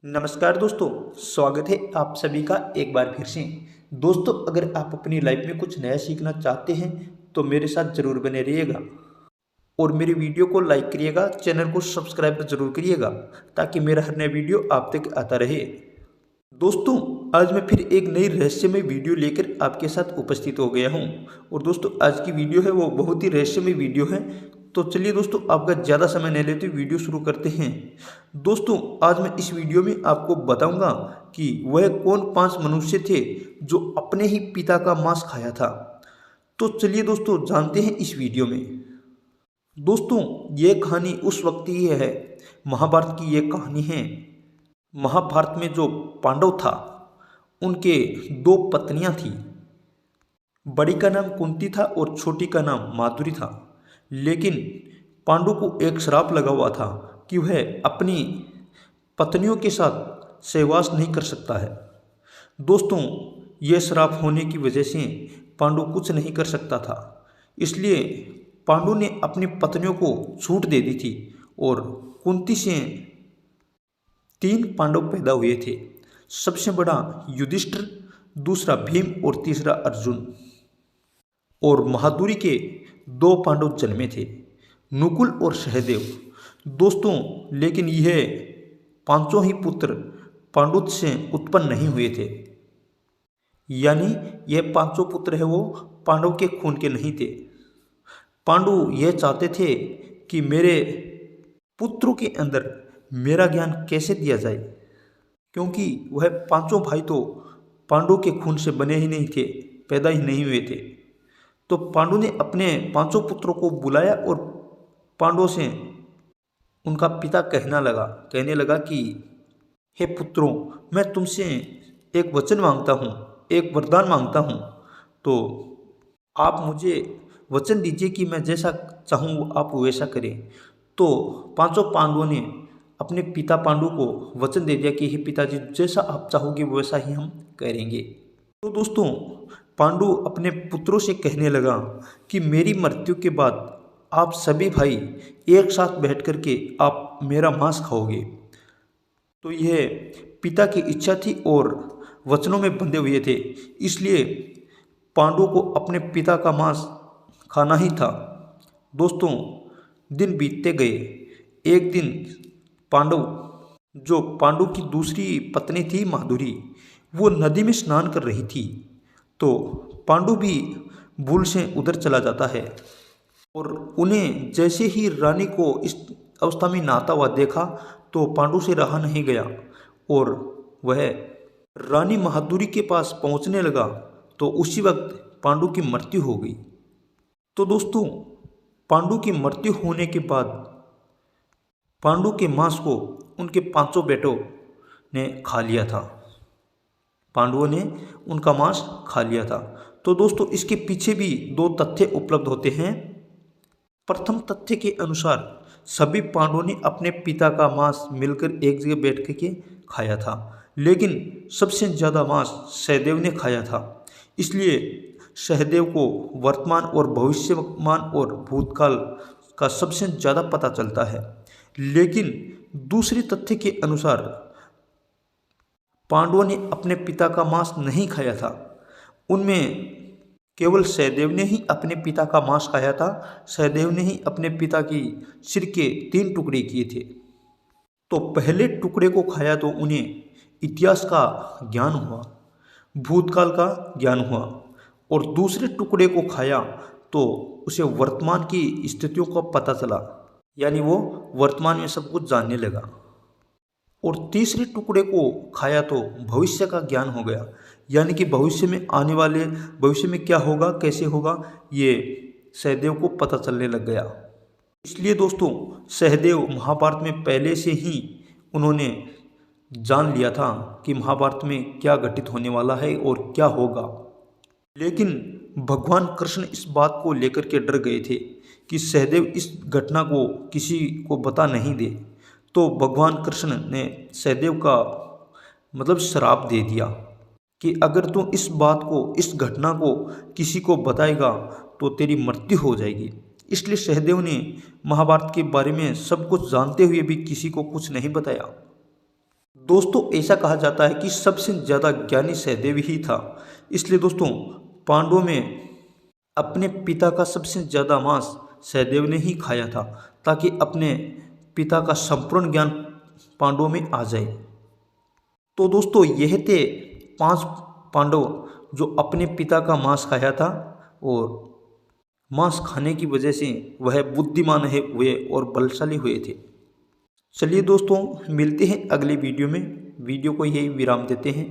नमस्कार दोस्तों, स्वागत है आप सभी का एक बार फिर से। दोस्तों, अगर आप अपनी लाइफ में कुछ नया सीखना चाहते हैं तो मेरे साथ ज़रूर बने रहिएगा और मेरी वीडियो को लाइक करिएगा, चैनल को सब्सक्राइब ज़रूर करिएगा ताकि मेरा हर नया वीडियो आप तक आता रहे। दोस्तों, आज मैं फिर एक नई रहस्यमय वीडियो लेकर आपके साथ उपस्थित हो गया हूं और दोस्तों आज की वीडियो है वो बहुत ही रहस्यमय वीडियो है। तो चलिए दोस्तों, आपका ज़्यादा समय नहीं लेते वीडियो शुरू करते हैं। दोस्तों, आज मैं इस वीडियो में आपको बताऊंगा कि वह कौन 5 मनुष्य थे जो अपने ही पिता का मांस खाया था। तो चलिए दोस्तों, जानते हैं इस वीडियो में। दोस्तों, ये कहानी उस वक्त की है, महाभारत की ये कहानी है। महाभारत में जो पांडव था उनके 2 पत्नियां थी। बड़ी का नाम कुंती था और छोटी का नाम माधुरी था। लेकिन पांडु को एक श्राप लगा हुआ था कि वह अपनी पत्नियों के साथ सहवास नहीं कर सकता है। दोस्तों, यह श्राप होने की वजह से पांडु कुछ नहीं कर सकता था। इसलिए पांडु ने अपनी पत्नियों को छूट दे दी थी और कुंती से 3 पांडव पैदा हुए थे। सबसे बड़ा युधिष्ठिर, दूसरा भीम और तीसरा अर्जुन। और माधुरी के 2 पांडव जन्मे थे, नकुल और सहदेव। दोस्तों, लेकिन यह पांचों ही पुत्र पांडु से उत्पन्न नहीं हुए थे। यानी यह पांचों पुत्र है वो पांडव के खून के नहीं थे। पांडु यह चाहते थे कि मेरे पुत्रों के अंदर मेरा ज्ञान कैसे दिया जाए, क्योंकि वह पांचों भाई तो पांडु के खून से बने ही नहीं थे, पैदा ही नहीं हुए थे। तो पांडु ने अपने 5 पुत्रों को बुलाया और पांडवों से उनका पिता कहने लगा कि हे पुत्रों, मैं तुमसे एक वचन मांगता हूँ, एक वरदान मांगता हूँ। तो आप मुझे वचन दीजिए कि मैं जैसा चाहूँ आप वैसा करें। तो 5 पांडवों ने अपने पिता पांडु को वचन दे दिया कि हे पिताजी, जैसा आप चाहोगे वैसा ही हम करेंगे। तो दोस्तों, पांडु अपने पुत्रों से कहने लगा कि मेरी मृत्यु के बाद आप सभी भाई एक साथ बैठ कर के आप मेरा मांस खाओगे। तो यह पिता की इच्छा थी और वचनों में बंधे हुए थे, इसलिए पांडु को अपने पिता का मांस खाना ही था। दोस्तों, दिन बीतते गए। एक दिन पांडु की दूसरी पत्नी थी माधुरी, वो नदी में स्नान कर रही थी। तो पांडु भी भूल से उधर चला जाता है और उन्हें जैसे ही रानी को इस अवस्था में नहाता हुआ देखा तो पांडु से रहा नहीं गया और वह रानी माधुरी के पास पहुंचने लगा। तो उसी वक्त पांडु की मृत्यु हो गई। तो दोस्तों, पांडु की मृत्यु होने के बाद पांडु के मांस को उनके 5 बेटों ने खा लिया था। पांडवों ने उनका मांस खा लिया था। तो दोस्तों, इसके पीछे भी 2 तथ्य उपलब्ध होते हैं। प्रथम तथ्य के अनुसार सभी पांडवों ने अपने पिता का मांस मिलकर एक जगह बैठ के खाया था, लेकिन सबसे ज़्यादा मांस सहदेव ने खाया था। इसलिए सहदेव को वर्तमान और भविष्यमान और भूतकाल का सबसे ज़्यादा पता चलता है। लेकिन दूसरे तथ्य के अनुसार पांडवों ने अपने पिता का मांस नहीं खाया था। उनमें केवल सहदेव ने ही अपने पिता का मांस खाया था। सहदेव ने ही अपने पिता की सिर के 3 टुकड़े किए थे। तो पहले टुकड़े को खाया तो उन्हें इतिहास का ज्ञान हुआ, भूतकाल का ज्ञान हुआ, और दूसरे टुकड़े को खाया तो उसे वर्तमान की स्थितियों का पता चला, यानी वो वर्तमान में सब कुछ जानने लगा। और तीसरे टुकड़े को खाया तो भविष्य का ज्ञान हो गया, यानी कि भविष्य में क्या होगा, कैसे होगा, ये सहदेव को पता चलने लग गया। इसलिए दोस्तों, सहदेव महाभारत में पहले से ही उन्होंने जान लिया था कि महाभारत में क्या घटित होने वाला है और क्या होगा। लेकिन भगवान कृष्ण इस बात को लेकर के डर गए थे कि सहदेव इस घटना को किसी को बता नहीं दे। तो भगवान कृष्ण ने सहदेव का श्राप दे दिया कि अगर तू इस घटना को किसी को बताएगा तो तेरी मृत्यु हो जाएगी। इसलिए सहदेव ने महाभारत के बारे में सब कुछ जानते हुए भी किसी को कुछ नहीं बताया। दोस्तों ऐसा कहा जाता है कि सबसे ज़्यादा ज्ञानी सहदेव ही था। इसलिए दोस्तों पांडवों में अपने पिता का सबसे ज़्यादा मांस सहदेव ने ही खाया था, ताकि अपने पिता का संपूर्ण ज्ञान पांडवों में आ जाए। तो दोस्तों यह थे 5 पांडव जो अपने पिता का मांस खाया था, और मांस खाने की वजह से वह बुद्धिमान हुए और बलशाली हुए थे। चलिए दोस्तों मिलते हैं अगले वीडियो में। वीडियो को यही विराम देते हैं।